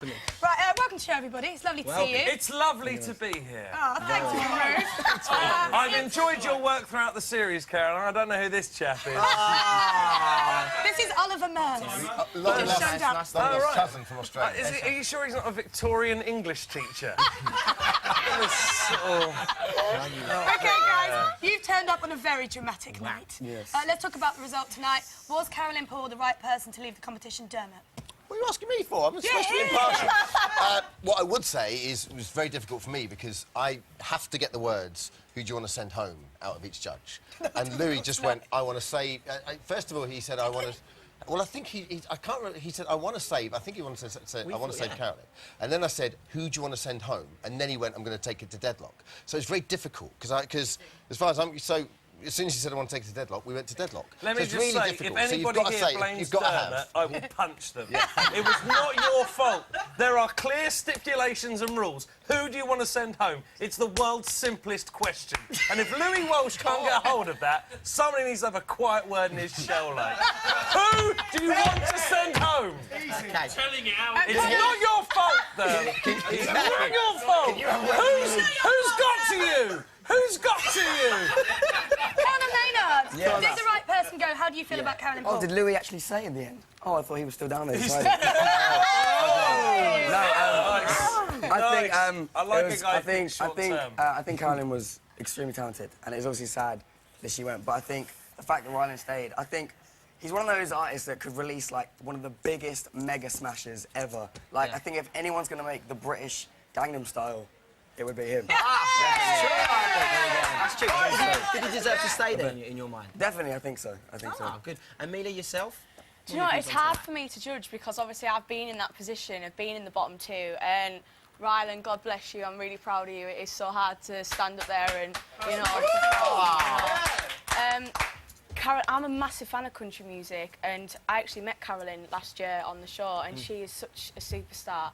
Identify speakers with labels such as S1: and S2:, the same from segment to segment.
S1: Right, welcome to the show, everybody. It's lovely to see you.
S2: It's lovely to be here.
S1: Oh, thank you, Ruth.
S2: I've enjoyed your work throughout the series, Caroline. I don't know who this chap is.
S1: This is Oliver Mears.
S3: Lola's
S1: showed up.
S3: cousin from Australia.
S2: Are you sure he's not a Victorian English teacher?
S1: OK, guys, you've turned up on a very dramatic night.
S3: Yes.
S1: Let's talk about the result tonight. Was Carolyn Paul the right person to leave the competition, Dermot?
S3: What are you asking me for? I'm supposed to be impartial. What I would say is it was very difficult for me because I have to get the words, who do you want to send home, out of each judge. And Louis just went, I want to save... first of all, he said, I want to... Well, I think I can't remember. He said, I want to save... I think he wanted to say, I want to save Carolyn. And then I said, who do you want to send home? And then he went, I'm going to take it to deadlock. So it's very difficult because as far as I'm... So as soon as he said I want to take it to deadlock, we went to deadlock.
S2: Let me
S3: so
S2: just say,
S3: difficult.
S2: if anybody here blames Dermot, I will punch them. It was not your fault. There are clear stipulations and rules. Who do you want to send home? It's the world's simplest question. And if Louis Walsh can't get a hold of that, somebody needs to have a quiet word in his shell, like. Who do you want to send home?
S4: Okay. Telling it out.
S2: It's not your fault, though. It's not your fault. Who's got to you? Who's got to you?
S1: Hannah Maynard!
S5: Yeah.
S1: Did the right person go? How do you feel about Carolyn Paul?
S5: Oh, did Louis actually say in the end? Oh, I thought he was still down there. I think Carolyn was extremely talented, and it was obviously sad that she went. But I think the fact that Rylan stayed, I think he's one of those artists that could release like one of the biggest mega smashes ever. Like I think if anyone's going to make the British Gangnam Style, it would be him.
S4: That's true. Did he deserve to stay there in your mind?
S5: Definitely, I think so. I think so.
S4: Good. Amelia, yourself?
S6: Do you know what? It's hard for me to judge because obviously I've been in that position. I've been in the bottom two, and Rylan, God bless you. I'm really proud of you. It is so hard to stand up there and I'm a massive fan of country music, and I actually met Carolyn last year on the show, and she is such a superstar.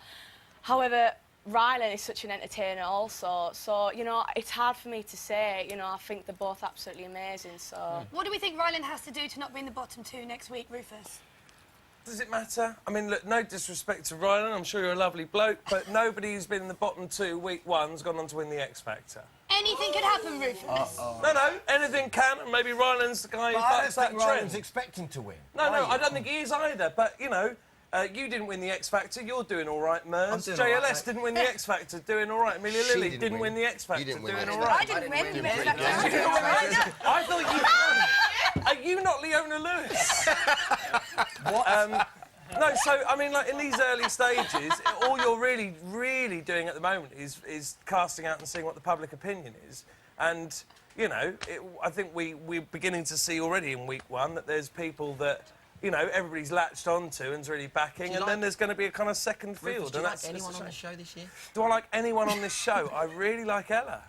S6: However, Rylan is such an entertainer also, so, you know, it's hard for me to say. You know, I think they're both absolutely amazing, so...
S1: What do we think Rylan has to do to not be in the bottom two next week, Rufus?
S2: Does it matter? I mean, look, no disrespect to Rylan, I'm sure you're a lovely bloke, but nobody who's been in the bottom two week one's gone on to win the X Factor.
S1: Anything could happen, Rufus.
S2: No, anything can, and maybe Rylan's the guy who bucks that trend.
S3: Rylan's expecting to win.
S2: No, I don't think he is either, but, you know, you didn't win the X Factor, you're doing all right, Mers. JLS didn't win the X Factor, doing all right. Amelia Lilly didn't win the X Factor, doing all right.
S1: I didn't win. You went
S2: I thought you won. Are you not Leona Lewis?
S3: What?
S2: No, so, I mean, like, in these early stages, all you're really doing at the moment is casting out and seeing what the public opinion is. And, you know, I think we're beginning to see already in week one that there's people that, you know, everybody's latched onto and's really backing, and then there's going to be a kind of second field.
S4: Do you like anyone on the show this year?
S2: Do I like anyone on this show? I really like Ella.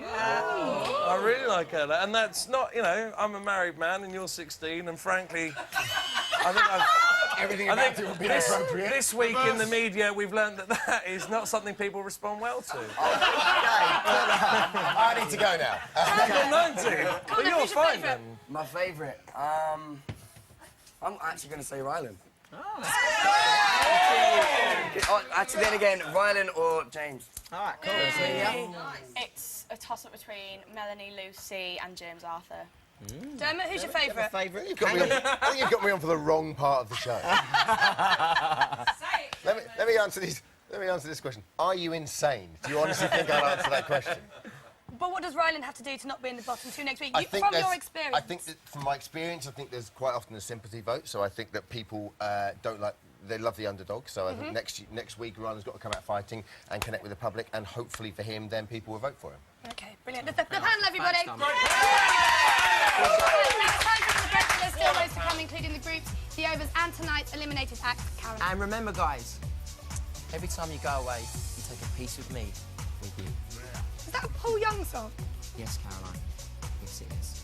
S2: I really like Ella, and that's not, you know, I'm a married man and you're 16, and frankly, I think
S3: Everything about it would be inappropriate.
S2: This week in the media, we've learned that is not something people respond well to.
S3: I need to go now.
S2: You're 19, but you're fine then.
S5: My favourite? I'm actually going to say Rylan. Actually, then again, Rylan or James.
S4: All right, cool.
S6: It's a toss-up between Melanie, Lucy and James Arthur.
S1: Dermot, who's your favourite?
S3: I think you've got me on for the wrong part of the show. Let me answer this question. Are you insane? Do you honestly think I'll answer that question?
S1: But what does Rylan have to do to not be in the bottom two next week?
S3: From
S1: your experience.
S3: I think that from my experience, I think there's quite often a sympathy vote. So I think that people they love the underdog. So I think next week Rylan's got to come out fighting and connect with the public, and hopefully for him, then people will vote for him.
S1: OK, brilliant. The panel, everybody.
S4: Thanks,
S1: Time for the break. There's still loads to come, including the groups, the overs, and tonight's eliminated act, Carolyn.
S4: And remember, guys, every time you go away, you take a piece of me with you.
S1: Is that a Paul Young song?
S4: Yes, Caroline. Yes, it is.